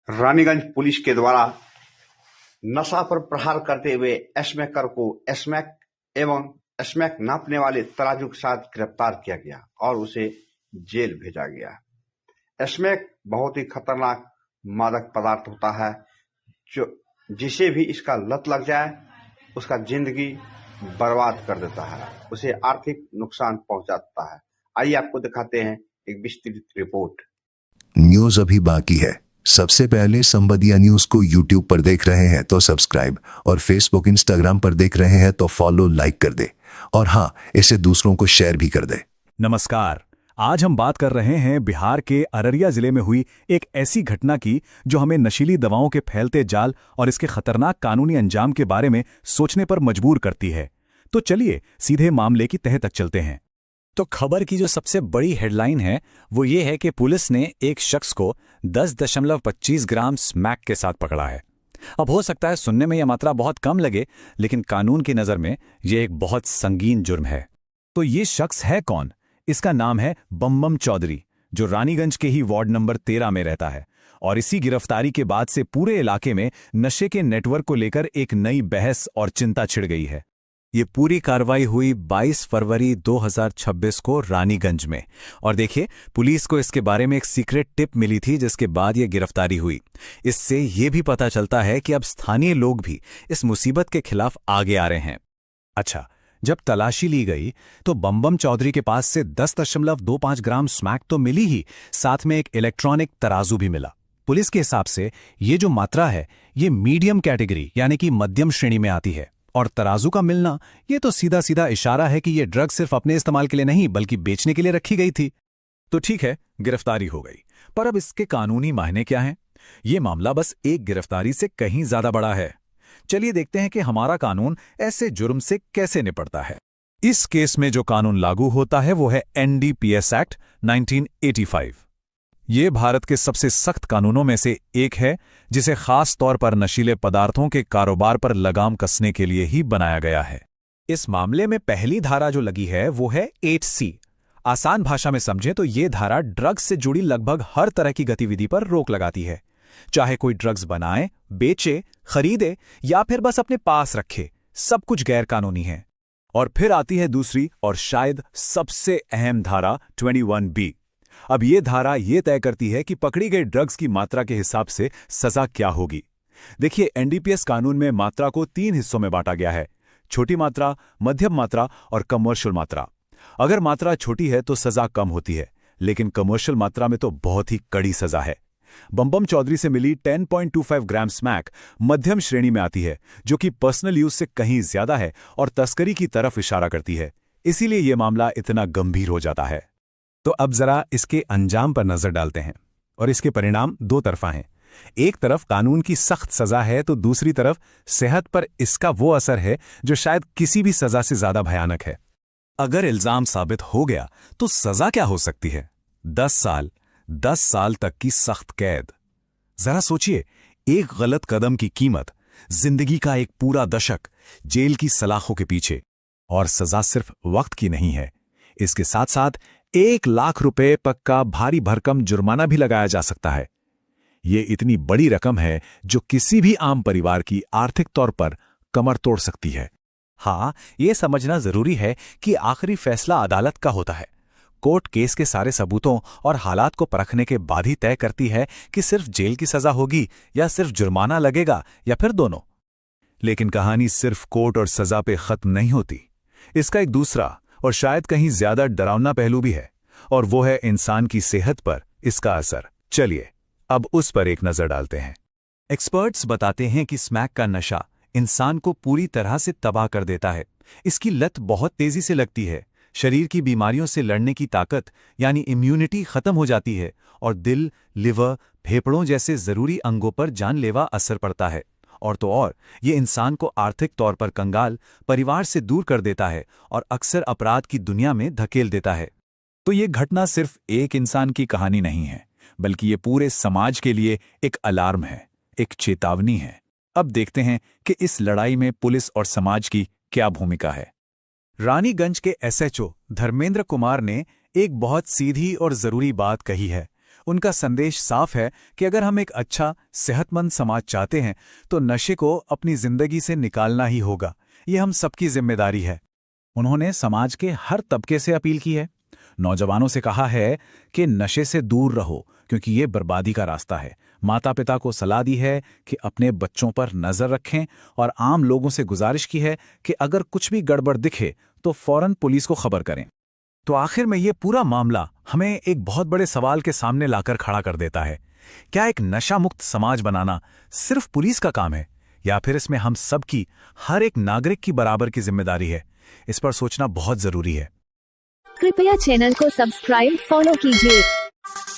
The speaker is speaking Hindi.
रानीगंज पुलिस के द्वारा नशा पर प्रहार करते हुए स्मैकर को स्मैक एवं स्मैक नापने वाले तराजू के साथ गिरफ्तार किया गया और उसे जेल भेजा गया। स्मैक बहुत ही खतरनाक मादक पदार्थ होता है जो जिसे भी इसका लत लग जाए उसका जिंदगी बर्बाद कर देता है, उसे आर्थिक नुकसान पहुंचाता है। आइए आपको दिखाते हैं एक विस्तृत रिपोर्ट। न्यूज अभी बाकी है। सबसे पहले संबदिया न्यूज को यूट्यूब पर देख रहे हैं तो सब्सक्राइब और फेसबुक इंस्टाग्राम पर देख रहे हैं तो फॉलो लाइक कर दे और हाँ, इसे दूसरों को शेयर भी कर दे। नमस्कार। आज हम बात कर रहे हैं बिहार के अररिया जिले में हुई एक ऐसी घटना की जो हमें नशीली दवाओं के फैलते जाल और इसके खतरनाक कानूनी अंजाम के बारे में सोचने पर मजबूर करती है। तो चलिए सीधे मामले की तह तक चलते हैं। तो खबर की जो सबसे बड़ी हेडलाइन है वो ये है कि पुलिस ने एक शख्स को 10.25 ग्राम स्मैक के साथ पकड़ा है। अब हो सकता है सुनने में यह मात्रा बहुत कम लगे, लेकिन कानून की नज़र में यह एक बहुत संगीन जुर्म है। तो ये शख्स है कौन? इसका नाम है बम चौधरी, जो रानीगंज के ही वार्ड नंबर 13 में रहता है। और इसी गिरफ्तारी के बाद से पूरे इलाके में नशे के नेटवर्क को लेकर एक नई बहस और चिंता छिड़ गई है। ये पूरी कार्रवाई हुई 22 फरवरी 2026 को रानीगंज में। और देखिए, पुलिस को इसके बारे में एक सीक्रेट टिप मिली थी जिसके बाद ये गिरफ्तारी हुई। इससे ये भी पता चलता है कि अब स्थानीय लोग भी इस मुसीबत के खिलाफ आगे आ रहे हैं। अच्छा, जब तलाशी ली गई तो बम चौधरी के पास से 10.25 ग्राम स्मैक तो मिली ही, साथ में एक इलेक्ट्रॉनिक तराजू भी मिला। पुलिस के हिसाब से ये जो मात्रा है ये मीडियम कैटेगरी यानी कि मध्यम श्रेणी में आती है। और तराजू का मिलना ये तो सीधा सीधा इशारा है कि ये ड्रग सिर्फ अपने इस्तेमाल के लिए नहीं बल्कि बेचने के लिए रखी गई थी। तो ठीक है, गिरफ्तारी हो गई, पर अब इसके कानूनी मायने क्या हैं? ये मामला बस एक गिरफ्तारी से कहीं ज्यादा बड़ा है। चलिए देखते हैं कि हमारा कानून ऐसे जुर्म से कैसे निपटता है। इस केस में जो कानून लागू होता है वो है NDPS एक्ट 1985। ये भारत के सबसे सख्त कानूनों में से एक है, जिसे खास तौर पर नशीले पदार्थों के कारोबार पर लगाम कसने के लिए ही बनाया गया है। इस मामले में पहली धारा जो लगी है वो है 8C। आसान भाषा में समझें तो ये धारा ड्रग्स से जुड़ी लगभग हर तरह की गतिविधि पर रोक लगाती है, चाहे कोई ड्रग्स बनाए, बेचे, खरीदे या फिर बस अपने पास रखे, सब कुछ गैर कानूनी है। और फिर आती है दूसरी और शायद सबसे अहम धारा 21B। अब ये धारा ये तय करती है कि पकड़ी गई ड्रग्स की मात्रा के हिसाब से सजा क्या होगी। देखिए, NDPS कानून में मात्रा को 3 हिस्सों में बांटा गया है: छोटी मात्रा, मध्यम मात्रा और कमर्शियल मात्रा। अगर मात्रा छोटी है तो सजा कम होती है, लेकिन कमर्शियल मात्रा में तो बहुत ही कड़ी सजा है। बम चौधरी से मिली 10.25 ग्राम स्मैक मध्यम श्रेणी में आती है, जो कि पर्सनल यूज से कहीं ज्यादा है और तस्करी की तरफ इशारा करती है। इसीलिए यह मामला इतना गंभीर हो जाता है। तो अब जरा इसके अंजाम पर नजर डालते हैं, और इसके परिणाम दो तरफा हैं। एक तरफ कानून की सख्त सजा है तो दूसरी तरफ सेहत पर इसका वो असर है जो शायद किसी भी सजा से ज्यादा भयानक है। अगर इल्जाम साबित हो गया तो सजा क्या हो सकती है? 10 साल तक की सख्त कैद। जरा सोचिए, एक गलत कदम की कीमत जिंदगी का एक पूरा दशक जेल की सलाखों के पीछे। और सजा सिर्फ वक्त की नहीं है, इसके साथ साथ 1 लाख रुपए पक्का भारी भरकम जुर्माना भी लगाया जा सकता है। ये इतनी बड़ी रकम है जो किसी भी आम परिवार की आर्थिक तौर पर कमर तोड़ सकती है। हाँ, ये समझना जरूरी है कि आखिरी फैसला अदालत का होता है। कोर्ट केस के सारे सबूतों और हालात को परखने के बाद ही तय करती है कि सिर्फ जेल की सजा होगी या सिर्फ जुर्माना लगेगा या फिर दोनों। लेकिन कहानी सिर्फ कोर्ट और सजा पे खत्म नहीं होती। इसका एक दूसरा और शायद कहीं ज्यादा डरावना पहलू भी है, और वो है इंसान की सेहत पर इसका असर। चलिए अब उस पर एक नजर डालते हैं। एक्सपर्ट्स बताते हैं कि स्मैक का नशा इंसान को पूरी तरह से तबाह कर देता है। इसकी लत बहुत तेजी से लगती है, शरीर की बीमारियों से लड़ने की ताकत यानी इम्यूनिटी खत्म हो जाती है, और दिल, लिवर, फेफड़ों जैसे जरूरी अंगों पर जानलेवा असर पड़ता है। और तो और ये इंसान को आर्थिक तौर पर कंगाल, परिवार से दूर कर देता है और अक्सर अपराध की दुनिया में धकेल देता है। तो ये घटना सिर्फ एक इंसान की कहानी नहीं है, बल्कि ये पूरे समाज के लिए एक अलार्म है, एक चेतावनी है। अब देखते हैं कि इस लड़ाई में पुलिस और समाज की क्या भूमिका है। रानीगंज के SHO धर्मेंद्र कुमार ने एक बहुत सीधी और जरूरी बात कही है। उनका संदेश साफ है कि अगर हम एक अच्छा, सेहतमंद समाज चाहते हैं तो नशे को अपनी जिंदगी से निकालना ही होगा। ये हम सबकी जिम्मेदारी है। उन्होंने समाज के हर तबके से अपील की है। नौजवानों से कहा है कि नशे से दूर रहो क्योंकि ये बर्बादी का रास्ता है। माता पिता को सलाह दी है कि अपने बच्चों पर नजर रखें और आम लोगों से गुजारिश की है कि अगर कुछ भी गड़बड़ दिखे तो फौरन पुलिस को खबर करें। तो आखिर में ये पूरा मामला हमें एक बहुत बड़े सवाल के सामने लाकर खड़ा कर देता है। क्या एक नशा मुक्त समाज बनाना सिर्फ पुलिस का काम है या फिर इसमें हम सबकी, हर एक नागरिक की बराबर की जिम्मेदारी है? इस पर सोचना बहुत जरूरी है। कृपया चैनल को सब्सक्राइब फॉलो कीजिए।